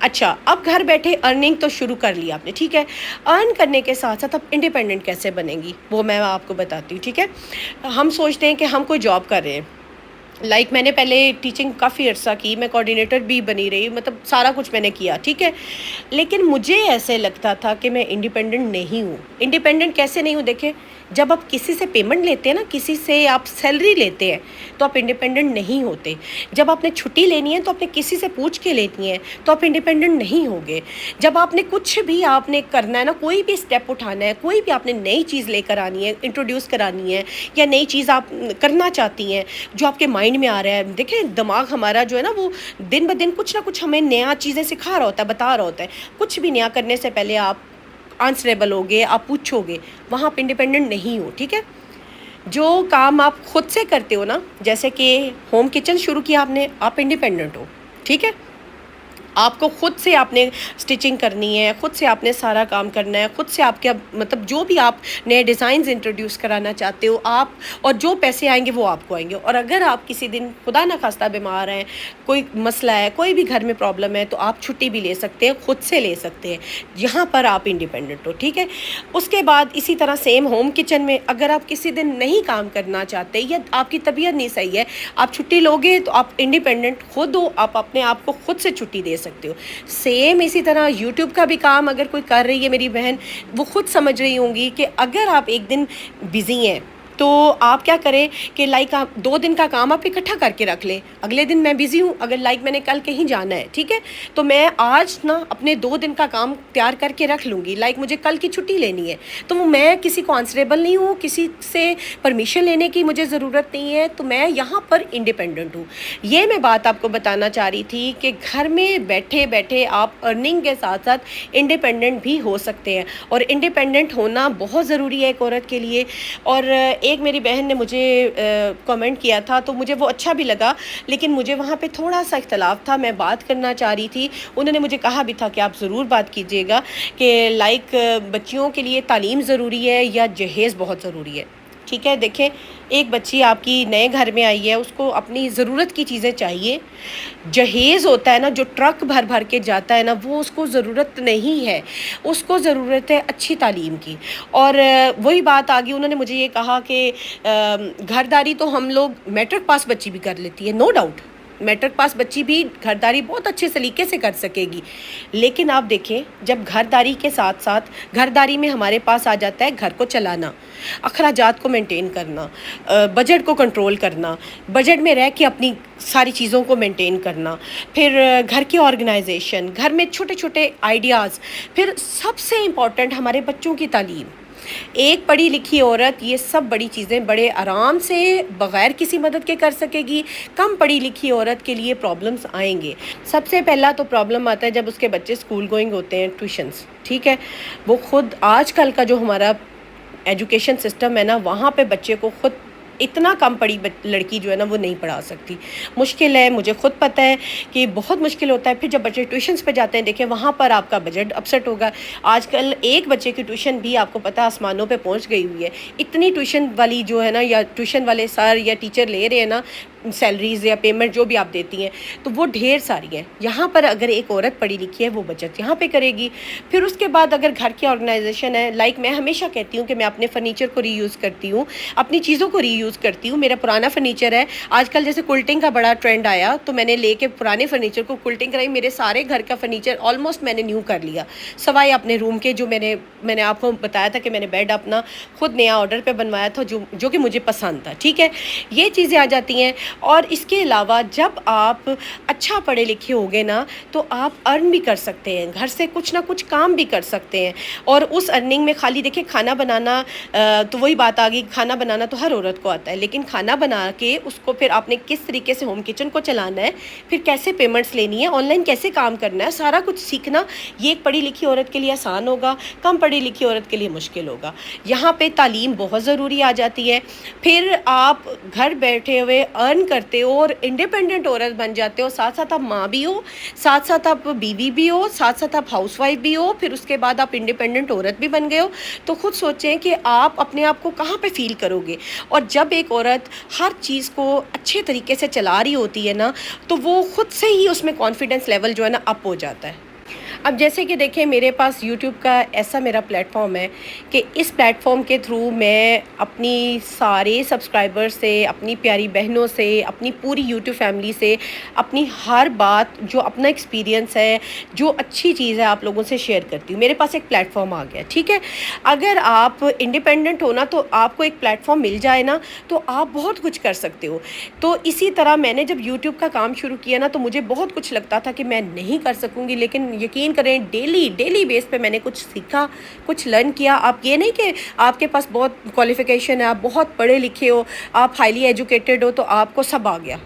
اچھا، اب گھر بیٹھے ارننگ تو شروع کر لی آپ نے، ٹھیک ہے، ارن کرنے کے ساتھ ساتھ اب انڈیپینڈنٹ کیسے بنیں گی وہ میں آپ کو بتاتی ہوں، ٹھیک ہے۔ ہم سوچتے ہیں کہ ہم کوئی جاب کر رہے ہیں، لائک میں نے پہلے ٹیچنگ کافی عرصہ کی، میں کوآرڈینیٹر بھی بنی رہی، مطلب سارا کچھ میں نے کیا، ٹھیک ہے، لیکن مجھے ایسے لگتا تھا کہ میں انڈیپینڈنٹ نہیں ہوں۔ انڈیپینڈنٹ کیسے نہیں ہوں؟ دیکھیں، جب آپ کسی سے پیمنٹ لیتے ہیں نا، کسی سے آپ سیلری لیتے ہیں تو آپ انڈیپینڈنٹ نہیں ہوتے۔ جب آپ نے چھٹی لینی ہے تو آپ نے کسی سے پوچھ کے لینی ہے تو آپ انڈیپینڈنٹ نہیں ہوگے۔ جب آپ نے کچھ بھی آپ نے کرنا ہے نا، کوئی بھی اسٹیپ اٹھانا ہے، کوئی بھی آپ نے نئی چیز لے کر آنی ہے، انٹروڈیوس کرانی ہے، یا نئی چیز آپ کرنا چاہتی ہیں جو آپ کے مائنڈ میں آ رہا ہے، دیکھیں دماغ ہمارا جو ہے نا وہ دن بہ دن کچھ نہ کچھ ہمیں نیا چیزیں سکھا رہا ہوتا ہے، بتا رہا ہوتا ہے۔ کچھ بھی نیا کرنے سے پہلے آپ آنسریبل ہوگے، آپ پوچھو گے، وہاں آپ انڈیپینڈنٹ نہیں ہو، ٹھیک ہے۔ جو کام آپ خود سے کرتے ہو نا، جیسے کہ ہوم کچن شروع کیا آپ نے، آپ انڈیپینڈنٹ ہو، ٹھیک ہے۔ آپ کو خود سے آپ نے سٹچنگ کرنی ہے، خود سے آپ نے سارا کام کرنا ہے، خود سے آپ کے مطلب جو بھی آپ نئے ڈیزائنز انٹروڈیوس کرانا چاہتے ہو آپ، اور جو پیسے آئیں گے وہ آپ کو آئیں گے۔ اور اگر آپ کسی دن خدا نہ خواستہ بیمار ہیں، کوئی مسئلہ ہے، کوئی بھی گھر میں پرابلم ہے، تو آپ چھٹی بھی لے سکتے ہیں، خود سے لے سکتے ہیں، یہاں پر آپ انڈیپینڈنٹ ہو، ٹھیک ہے۔ اس کے بعد اسی طرح سیم ہوم کچن میں اگر آپ کسی دن نہیں کام کرنا چاہتے یا آپ کی طبیعت نہیں صحیح ہے، آپ چھٹی لوگے تو آپ انڈیپینڈنٹ خود ہو، آپ اپنے آپ کو خود سے چھٹی دے سکتے ہو۔ سیم اسی طرح یوٹیوب کا بھی کام اگر کوئی کر رہی ہے میری بہن، وہ خود سمجھ رہی ہوں گی کہ اگر آپ ایک دن بزی ہیں تو آپ کیا کریں کہ لائک آپ 2 دن کا کام آپ اکٹھا کر کے رکھ لیں۔ اگلے دن میں بزی ہوں، اگر لائک میں نے کل کہیں جانا ہے، ٹھیک ہے، تو میں آج نا اپنے 2 دن کا کام تیار کر کے رکھ لوں گی، لائک مجھے کل کی چھٹی لینی ہے تو میں کسی کو آنسریبل نہیں ہوں، کسی سے پرمیشن لینے کی مجھے ضرورت نہیں ہے، تو میں یہاں پر انڈیپینڈنٹ ہوں۔ یہ میں بات آپ کو بتانا چاہ رہی تھی کہ گھر میں بیٹھے بیٹھے آپ ارننگ کے ساتھ ساتھ انڈیپینڈنٹ بھی ہو سکتے ہیں، اور انڈیپینڈنٹ ہونا بہت ضروری ہے ایک عورت کے لیے۔ اور ایک میری بہن نے مجھے کمنٹ کیا تھا تو مجھے وہ اچھا بھی لگا، لیکن مجھے وہاں پہ تھوڑا سا اختلاف تھا، میں بات کرنا چاہ رہی تھی۔ انہوں نے مجھے کہا بھی تھا کہ آپ ضرور بات کیجیے گا کہ لائک بچیوں کے لیے تعلیم ضروری ہے یا جہیز بہت ضروری ہے، ٹھیک ہے۔ دیکھیں، ایک بچی آپ کی نئے گھر میں آئی ہے، اس کو اپنی ضرورت کی چیزیں چاہیے۔ جہیز ہوتا ہے نا جو ٹرک بھر بھر کے جاتا ہے نا، وہ اس کو ضرورت نہیں ہے، اس کو ضرورت ہے اچھی تعلیم کی۔ اور وہی بات آگئی، انہوں نے مجھے یہ کہا کہ گھرداری تو ہم لوگ میٹرک پاس بچی بھی کر لیتی ہے، نو ڈاؤٹ میٹرک پاس بچی بھی گھرداری بہت اچھے سلیقے سے کر سکے گی، لیکن آپ دیکھیں جب گھرداری کے ساتھ ساتھ گھرداری میں ہمارے پاس آ جاتا ہے گھر کو چلانا، اخراجات کو مینٹین کرنا، بجٹ کو کنٹرول کرنا، بجٹ میں رہ کے اپنی ساری چیزوں کو مینٹین کرنا، پھر گھر کی آرگنائزیشن، گھر میں چھوٹے چھوٹے آئیڈیاز، پھر سب سے امپورٹنٹ ہمارے بچوں کی تعلیم۔ ایک پڑھی لکھی عورت یہ سب بڑی چیزیں بڑے آرام سے بغیر کسی مدد کے کر سکے گی۔ کم پڑھی لکھی عورت کے لیے پرابلمس آئیں گے۔ سب سے پہلا تو پرابلم آتا ہے جب اس کے بچے اسکول گوئنگ ہوتے ہیں، ٹیوشنس، ٹھیک ہے، وہ خود آج کل کا جو ہمارا ایجوکیشن سسٹم ہے نا، وہاں پہ بچے کو خود اتنا کم پڑھی لڑکی جو ہے نا وہ نہیں پڑھا سکتی، مشکل ہے، مجھے خود پتہ ہے کہ بہت مشکل ہوتا ہے۔ پھر جب بچے ٹیوشنس پہ جاتے ہیں، دیکھیں وہاں پر آپ کا بجٹ اپسٹ ہوگا۔ آج کل ایک بچے کی ٹیوشن بھی آپ کو پتہ آسمانوں پہ پہنچ گئی ہوئی ہے، اتنی ٹیوشن والی جو ہے نا، یا ٹیوشن والے سر یا ٹیچر لے رہے ہیں نا سیلریز یا پیمنٹ جو بھی آپ دیتی ہیں، تو وہ ڈھیر ساری ہیں۔ یہاں پر اگر ایک عورت پڑھی لکھی ہے وہ بچت یہاں پہ کرے گی۔ پھر اس کے بعد اگر گھر کی آرگنائزیشن ہے، لائک میں ہمیشہ کہتی ہوں کہ میں اپنے فرنیچر کو ری یوز کرتی ہوں، اپنی چیزوں کو ری یوز کرتی ہوں۔ میرا پرانا فرنیچر ہے، آج کل جیسے کلٹنگ کا بڑا ٹرینڈ آیا تو میں نے لے کے پرانے فرنیچر کو کلٹنگ کرائی، میرے سارے گھر کا فرنیچر آلموسٹ میں نے نیو کر لیا، سوائے اپنے روم کے جو میں نے آپ کو بتایا تھا کہ میں نے بیڈ اپنا خود نیا آرڈر پہ بنوایا تھا جو کہ مجھے پسند تھا، ٹھیک ہے۔ یہ چیزیں آ جاتی ہیں۔ اور اس کے علاوہ جب آپ اچھا پڑھے لکھے ہوگے نا تو آپ ارن بھی کر سکتے ہیں، گھر سے کچھ نہ کچھ کام بھی کر سکتے ہیں۔ اور اس ارننگ میں خالی دیکھیں کھانا بنانا، تو وہی بات آ گئی، کھانا بنانا تو ہر عورت کو آتا ہے، لیکن کھانا بنا کے اس کو پھر آپ نے کس طریقے سے ہوم کچن کو چلانا ہے، پھر کیسے پیمنٹس لینی ہے، آن لائن کیسے کام کرنا ہے، سارا کچھ سیکھنا، یہ ایک پڑھی لکھی عورت کے لیے آسان ہوگا، کم پڑھی لکھی عورت کے لیے مشکل ہوگا۔ یہاں پہ تعلیم بہت ضروری آ جاتی ہے۔ پھر آپ گھر بیٹھے ہوئے ارن کرتے ہو اور انڈیپینڈنٹ عورت بن جاتے ہو، ساتھ ساتھ آپ ماں بھی ہو، ساتھ ساتھ آپ بیوی بھی ہو، ساتھ ساتھ آپ ہاؤس وائف بھی ہو، پھر اس کے بعد آپ انڈیپینڈنٹ عورت بھی بن گئے ہو، تو خود سوچیں کہ آپ اپنے آپ کو کہاں پہ فیل کرو گے۔ اور جب ایک عورت ہر چیز کو اچھے طریقے سے چلا رہی ہوتی ہے نا، تو وہ خود سے ہی اس میں کانفیڈنس لیول جو ہے نا اپ ہو جاتا ہے۔ اب جیسے کہ دیکھیں میرے پاس یوٹیوب کا ایسا میرا پلیٹ فارم ہے کہ اس پلیٹ فارم کے تھرو میں اپنی سارے سبسکرائبر سے، اپنی پیاری بہنوں سے، اپنی پوری یوٹیوب فیملی سے اپنی ہر بات جو اپنا ایکسپیرینس ہے، جو اچھی چیز ہے آپ لوگوں سے شیئر کرتی ہوں. میرے پاس ایک پلیٹ فارم آ گیا، ٹھیک ہے. اگر آپ انڈیپینڈنٹ ہونا تو آپ کو ایک پلیٹ فارم مل جائے نا تو آپ بہت کچھ کر سکتے ہو. تو اسی طرح میں نے جب یوٹیوب کا کام شروع کیا نا تو مجھے بہت کچھ لگتا تھا کہ میں نہیں کر سکوں گی، لیکن یقین کریں ڈیلی بیس پہ میں نے کچھ سیکھا، کچھ لرن کیا. آپ یہ نہیں کہ آپ کے پاس بہت کوالیفیکیشن ہے، آپ بہت پڑھے لکھے ہو، آپ ہائیلی ایجوکیٹڈ ہو تو آپ کو سب آ گیا.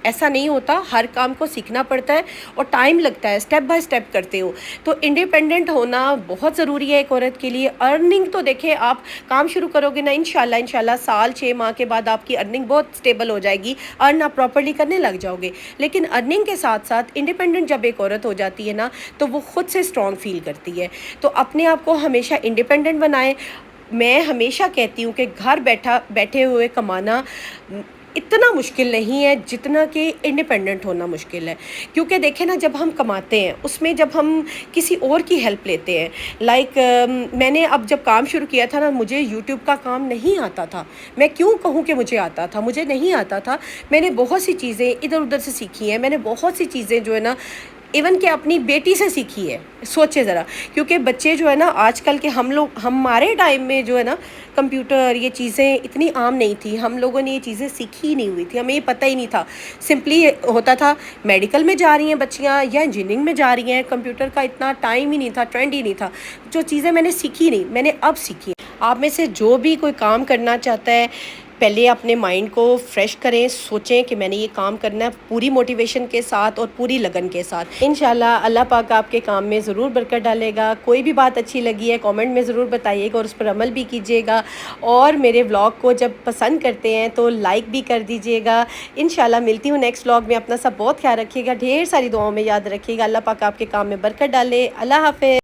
ایسا نہیں ہوتا، ہر کام کو سیکھنا پڑتا ہے اور ٹائم لگتا ہے، اسٹیپ بائی اسٹیپ کرتے ہو. تو انڈیپینڈنٹ ہونا بہت ضروری ہے ایک عورت کے لیے. ارننگ تو دیکھیں آپ کام شروع کرو گے نا انشاءاللہ سال 6 ماہ کے بعد آپ کی ارننگ بہت اسٹیبل ہو جائے گی، ارن آپ پراپرلی کرنے لگ جاؤ گے. لیکن ارننگ کے ساتھ ساتھ انڈیپینڈنٹ جب ایک عورت ہو جاتی ہے نا تو وہ خود سے اسٹرانگ فیل کرتی ہے. تو اپنے آپ کو ہمیشہ انڈیپینڈنٹ بنائیں. میں ہمیشہ کہتی ہوں کہ گھر بیٹھے ہوئے کمانا اتنا مشکل نہیں ہے جتنا کہ انڈیپینڈنٹ ہونا مشکل ہے. کیونکہ دیکھیں نا جب ہم کماتے ہیں اس میں جب ہم کسی اور کی ہیلپ لیتے ہیں، لائک میں نے اب جب کام شروع کیا تھا نا مجھے یوٹیوب کا کام نہیں آتا تھا. میں کیوں کہوں کہ مجھے آتا تھا؟ مجھے نہیں آتا تھا. میں نے بہت سی چیزیں ادھر ادھر سے سیکھی ہیں. میں نے بہت سی چیزیں جو ہے نا ایون کہ اپنی بیٹی سے سیکھی ہے. سوچے ذرا، کیونکہ بچے جو ہے نا آج کل کے ہمارے ٹائم میں جو ہے نا کمپیوٹر یہ چیزیں اتنی عام نہیں تھی. ہم لوگوں نے یہ چیزیں سیکھی ہی نہیں ہوئی تھی، ہمیں یہ پتہ ہی نہیں تھا. سمپلی ہوتا تھا میڈیکل میں جا رہی ہیں بچیاں یا انجینئرنگ میں جا رہی ہیں، کمپیوٹر کا اتنا ٹائم ہی نہیں تھا، ٹرینڈ ہی نہیں تھا. جو چیزیں میں نے سیکھی نہیں، میں نے اب سیکھی. آپ میں سے جو بھی کوئی کام کرنا چاہتا ہے پہلے اپنے مائنڈ کو فریش کریں، سوچیں کہ میں نے یہ کام کرنا ہے پوری موٹیویشن کے ساتھ اور پوری لگن کے ساتھ. انشاءاللہ اللہ پاک آپ کے کام میں ضرور برکت ڈالے گا. کوئی بھی بات اچھی لگی ہے کامنٹ میں ضرور بتائیے گا اور اس پر عمل بھی کیجیے گا. اور میرے ولاگ کو جب پسند کرتے ہیں تو لائک بھی کر دیجیے گا. انشاءاللہ ملتی ہوں نیکسٹ ولاگ میں. اپنا سب بہت خیال رکھیے گا، ڈھیر ساری دعاؤں میں یاد رکھیے گا. اللہ پاک آپ کے کام میں برکت ڈالے. اللہ حافظ.